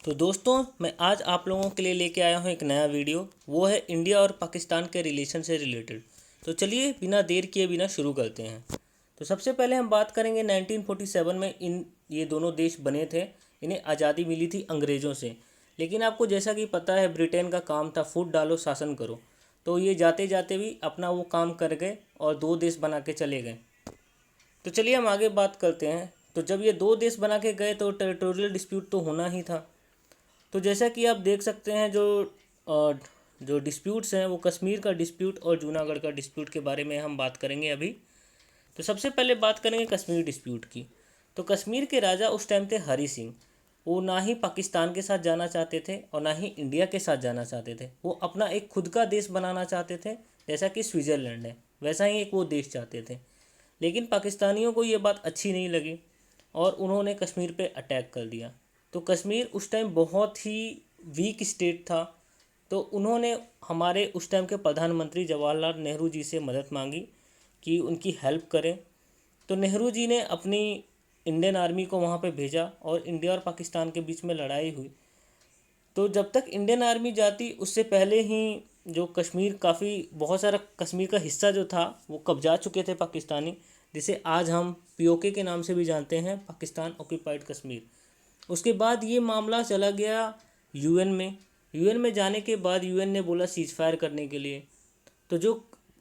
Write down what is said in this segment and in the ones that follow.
तो दोस्तों मैं आज आप लोगों के लिए लेके आया हूँ एक नया वीडियो। वो है इंडिया और पाकिस्तान के रिलेशन से रिलेटेड। तो चलिए बिना देर किए बिना शुरू करते हैं। तो सबसे पहले हम बात करेंगे 1947 में ये दोनों देश बने थे। इन्हें आज़ादी मिली थी अंग्रेज़ों से। लेकिन आपको जैसा कि पता है ब्रिटेन का काम था फूट डालो शासन करो। तो ये जाते जाते भी अपना वो काम कर गए और दो देश बना के चले गए। तो चलिए हम आगे बात करते हैं। तो जब ये दो देश बना के गए तो टेरिटोरियल डिस्प्यूट तो होना ही था। तो जैसा कि आप देख सकते हैं जो डिस्प्यूट्स हैं वो कश्मीर का डिस्प्यूट और जूनागढ़ का डिस्प्यूट के बारे में हम बात करेंगे अभी। तो सबसे पहले बात करेंगे कश्मीर डिस्प्यूट की। तो कश्मीर के राजा उस टाइम थे हरी सिंह। वो ना ही पाकिस्तान के साथ जाना चाहते थे और ना ही इंडिया के साथ जाना चाहते थे। वो अपना एक खुद का देश बनाना चाहते थे, जैसा कि स्विट्ज़रलैंड है वैसा ही एक वो देश चाहते थे। लेकिन पाकिस्तानियों को ये बात अच्छी नहीं लगी और उन्होंने कश्मीर पे अटैक कर दिया। तो कश्मीर उस टाइम बहुत ही वीक स्टेट था। तो उन्होंने हमारे उस टाइम के प्रधानमंत्री जवाहरलाल नेहरू जी से मदद मांगी कि उनकी हेल्प करें। तो नेहरू जी ने अपनी इंडियन आर्मी को वहाँ पे भेजा और इंडिया और पाकिस्तान के बीच में लड़ाई हुई। तो जब तक इंडियन आर्मी जाती उससे पहले ही जो कश्मीर काफ़ी बहुत सारा कश्मीर का हिस्सा जो था वो कब्जा चुके थे पाकिस्तानी, जिसे आज हम पीओके के नाम से भी जानते हैं, पाकिस्तान ऑक्यूपाइड कश्मीर। उसके बाद ये मामला चला गया यूएन में। यूएन में जाने के बाद यूएन ने बोला सीज फायर करने के लिए। तो जो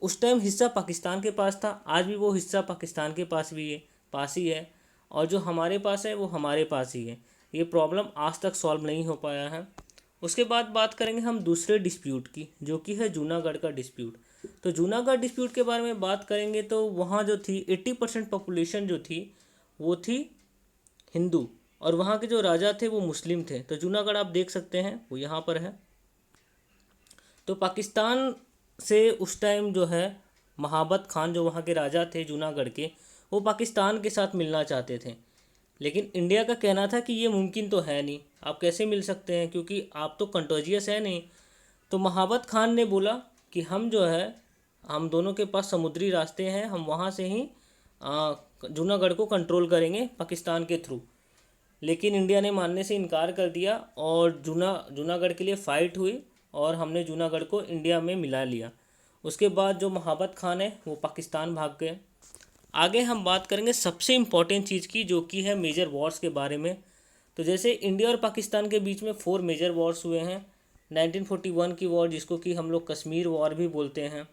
उस टाइम हिस्सा पाकिस्तान के पास था आज भी वो हिस्सा पाकिस्तान के पास ही है और जो हमारे पास है वो हमारे पास ही है। ये प्रॉब्लम आज तक सॉल्व नहीं हो पाया है। उसके बाद बात करेंगे हम दूसरे डिस्प्यूट की, जो कि है जूनागढ़ का डिस्प्यूट। तो जूनागढ़ डिस्प्यूट के बारे में बात करेंगे तो वहाँ जो थी 80% पॉपुलेशन जो थी वो थी हिंदू और वहाँ के जो राजा थे वो मुस्लिम थे। तो जूनागढ़ आप देख सकते हैं वो यहाँ पर है। तो पाकिस्तान से उस टाइम जो है महाबत खान जो वहाँ के राजा थे जूनागढ़ के, वो पाकिस्तान के साथ मिलना चाहते थे। लेकिन इंडिया का कहना था कि ये मुमकिन तो है नहीं, आप कैसे मिल सकते हैं क्योंकि आप तो कंटोजियस है नहीं। तो महाबत खान ने बोला कि हम जो है हम दोनों के पास समुद्री रास्ते हैं, हम वहाँ से ही जूनागढ़ को कंट्रोल करेंगे पाकिस्तान के थ्रू। लेकिन इंडिया ने मानने से इनकार कर दिया और जूनागढ़ के लिए फ़ाइट हुई और हमने जूनागढ़ को इंडिया में मिला लिया। उसके बाद जो महाबत खान है वो पाकिस्तान भाग गए। आगे हम बात करेंगे सबसे इम्पॉर्टेंट चीज़ की, जो कि है मेजर वॉर्स के बारे में। तो जैसे इंडिया और पाकिस्तान के बीच में 4 मेजर वॉर्स हुए हैं। 1941 की वॉर, जिसको कि हम लोग कश्मीर वॉर भी बोलते हैं।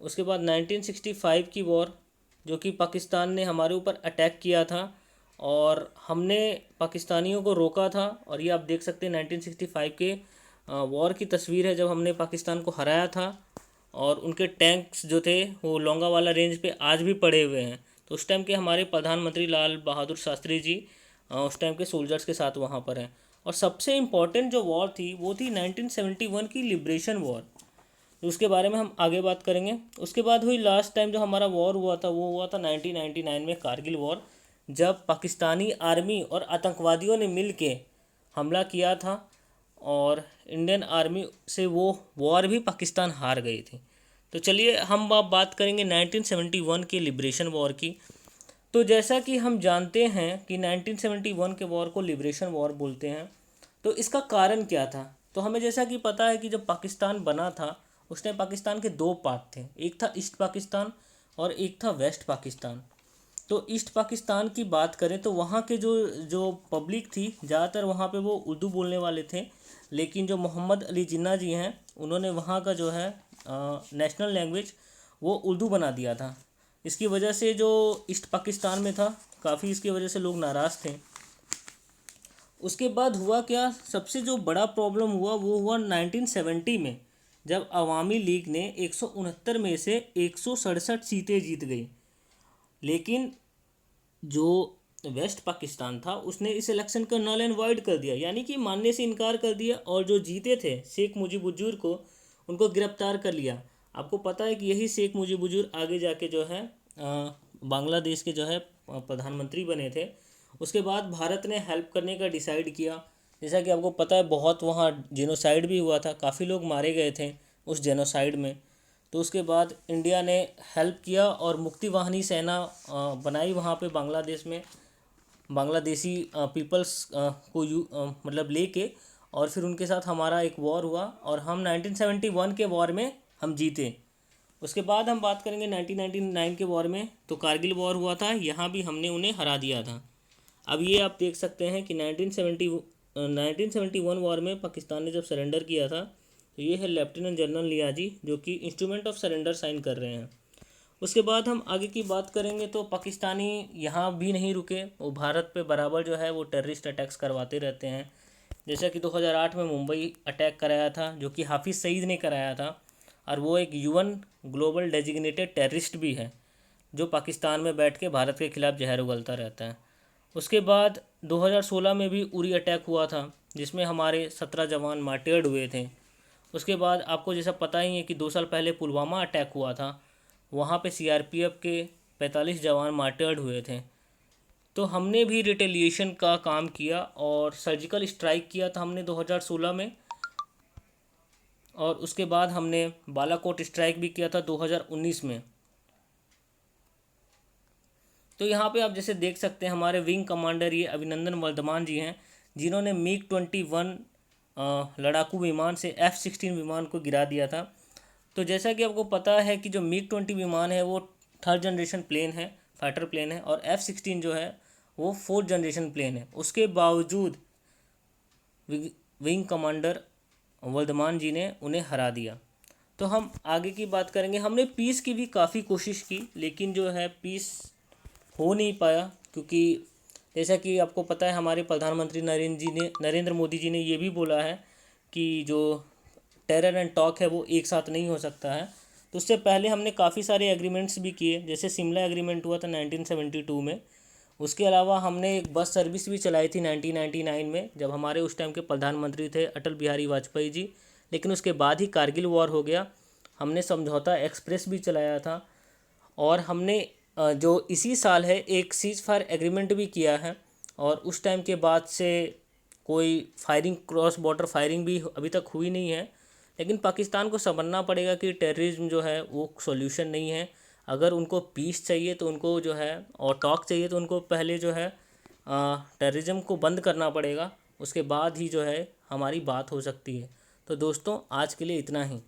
उसके बाद 1965 की वॉर, जो कि पाकिस्तान ने हमारे ऊपर अटैक किया था और हमने पाकिस्तानियों को रोका था। और ये आप देख सकते हैं 1965 के वॉर की तस्वीर है, जब हमने पाकिस्तान को हराया था और उनके टैंक्स जो थे वो लोंगावाला रेंज पे आज भी पड़े हुए हैं। तो उस टाइम के हमारे प्रधानमंत्री लाल बहादुर शास्त्री जी उस टाइम के सोल्जर्स के साथ वहाँ पर हैं। और सबसे इम्पॉर्टेंट जो वॉर थी वो थी 1971 की लिब्रेशन वॉर, उसके बारे में हम आगे बात करेंगे। उसके बाद हुई लास्ट टाइम जो हमारा वॉर हुआ था वो हुआ था 1999 में कारगिल वॉर, जब पाकिस्तानी आर्मी और आतंकवादियों ने मिल के हमला किया था और इंडियन आर्मी से वो वॉर भी पाकिस्तान हार गई थी। तो चलिए हम अब बात करेंगे 1971 के लिब्रेशन वॉर की। तो जैसा कि हम जानते हैं कि 1971 के वॉर को लिब्रेशन वॉर बोलते हैं। तो इसका कारण क्या था? तो हमें जैसा कि पता है कि जब पाकिस्तान बना था उस टाइम पाकिस्तान के दो पार्ट थे, एक था ईस्ट पाकिस्तान और एक था वेस्ट पाकिस्तान। तो ईस्ट पाकिस्तान की बात करें तो वहाँ के जो जो पब्लिक थी ज़्यादातर वहाँ पे वो उर्दू बोलने वाले थे। लेकिन जो मोहम्मद अली जिन्ना जी हैं उन्होंने वहाँ का जो है नेशनल लैंग्वेज वो उर्दू बना दिया था। इसकी वजह से जो ईस्ट पाकिस्तान में था काफ़ी इसकी वजह से लोग नाराज़ थे। उसके बाद हुआ क्या, सबसे जो बड़ा प्रॉब्लम हुआ वो हुआ 1970 में, जब अवामी लीग ने 169 में से 167 सीटें जीत गई। लेकिन जो वेस्ट पाकिस्तान था उसने इस इलेक्शन को नल एंड वाइड कर दिया, यानी कि मानने से इनकार कर दिया। और जो जीते थे शेख मुजीबुर को उनको गिरफ्तार कर लिया। आपको पता है कि यही शेख मुजीबुर आगे जाके जो है बांग्लादेश के जो है प्रधानमंत्री बने थे। उसके बाद भारत ने हेल्प करने का डिसाइड किया। जैसा कि आपको पता है बहुत वहाँ जेनोसाइड भी हुआ था, काफ़ी लोग मारे गए थे उस जेनोसाइड में। तो उसके बाद इंडिया ने हेल्प किया और मुक्ति वाहिनी सेना बनाई वहाँ पे बांग्लादेश में। बांग्लादेशी पीपल्स को मतलब लेके, और फिर उनके साथ हमारा एक वॉर हुआ और हम 1971 के वॉर में हम जीते। उसके बाद हम बात करेंगे 1999 के वॉर में, तो कारगिल वॉर हुआ था, यहाँ भी हमने उन्हें हरा दिया था। अब ये आप देख सकते हैं कि 1971 वॉर में पाकिस्तान ने जब सरेंडर किया था, तो ये है लेफ्टिनेंट जनरल नियाजी जो कि इंस्ट्रूमेंट ऑफ सरेंडर साइन कर रहे हैं। उसके बाद हम आगे की बात करेंगे तो पाकिस्तानी यहाँ भी नहीं रुके, वो भारत पे बराबर जो है वो टेररिस्ट अटैक्स करवाते रहते हैं। जैसा कि 2008 में मुंबई अटैक कराया था जो कि हाफिज़ सईद ने कराया था, और वो एक यूएन ग्लोबल डेजिग्नेटेड टेररिस्ट भी है जो पाकिस्तान में बैठ के भारत के खिलाफ जहर उगलता रहता है। उसके बाद 2016 में भी उरी अटैक हुआ था जिसमें हमारे 17 जवान मार्टियर्ड हुए थे। उसके बाद आपको जैसा पता ही है कि 2 साल पहले पुलवामा अटैक हुआ था, वहाँ पे सीआरपीएफ के 45 जवान मार्टियर्ड हुए थे। तो हमने भी रिटेलिएशन का काम किया और सर्जिकल स्ट्राइक किया था हमने 2016 में, और उसके बाद हमने बालाकोट स्ट्राइक भी किया था 2019 में। तो यहाँ पे आप जैसे देख सकते हैं हमारे विंग कमांडर ये अभिनंदन वर्धमान जी हैं, जिन्होंने MiG-21 लड़ाकू विमान से F-16 विमान को गिरा दिया था। तो जैसा कि आपको पता है कि जो MiG-20 विमान है वो 3rd जनरेशन प्लेन है, फाइटर प्लेन है, और F-16 जो है वो 4th जनरेशन प्लेन है। उसके बावजूद विंग कमांडर वर्धमान जी ने उन्हें हरा दिया। तो हम आगे की बात करेंगे। हमने पीस की भी काफ़ी कोशिश की, लेकिन जो है पीस हो नहीं पाया, क्योंकि जैसा कि आपको पता है हमारे प्रधानमंत्री नरेंद्र मोदी जी ने ये भी बोला है कि जो टेरर एंड टॉक है वो एक साथ नहीं हो सकता है। तो उससे पहले हमने काफ़ी सारे एग्रीमेंट्स भी किए, जैसे शिमला एग्रीमेंट हुआ था 1972 में। उसके अलावा हमने एक बस सर्विस भी चलाई थी 1999 में, जब हमारे उस टाइम के प्रधानमंत्री थे अटल बिहारी वाजपेयी जी। लेकिन उसके बाद ही कारगिल वॉर हो गया। हमने समझौता एक्सप्रेस भी चलाया था, और हमने जो इसी साल है एक सीज फायर एग्रीमेंट भी किया है, और उस टाइम के बाद से कोई फायरिंग, क्रॉस बॉर्डर फायरिंग भी अभी तक हुई नहीं है। लेकिन पाकिस्तान को समझना पड़ेगा कि टेररिज्म जो है वो सॉल्यूशन नहीं है। अगर उनको पीस चाहिए तो उनको जो है, और टॉक चाहिए तो उनको पहले जो है टेररिज्म को बंद करना पड़ेगा, उसके बाद ही जो है हमारी बात हो सकती है। तो दोस्तों आज के लिए इतना ही।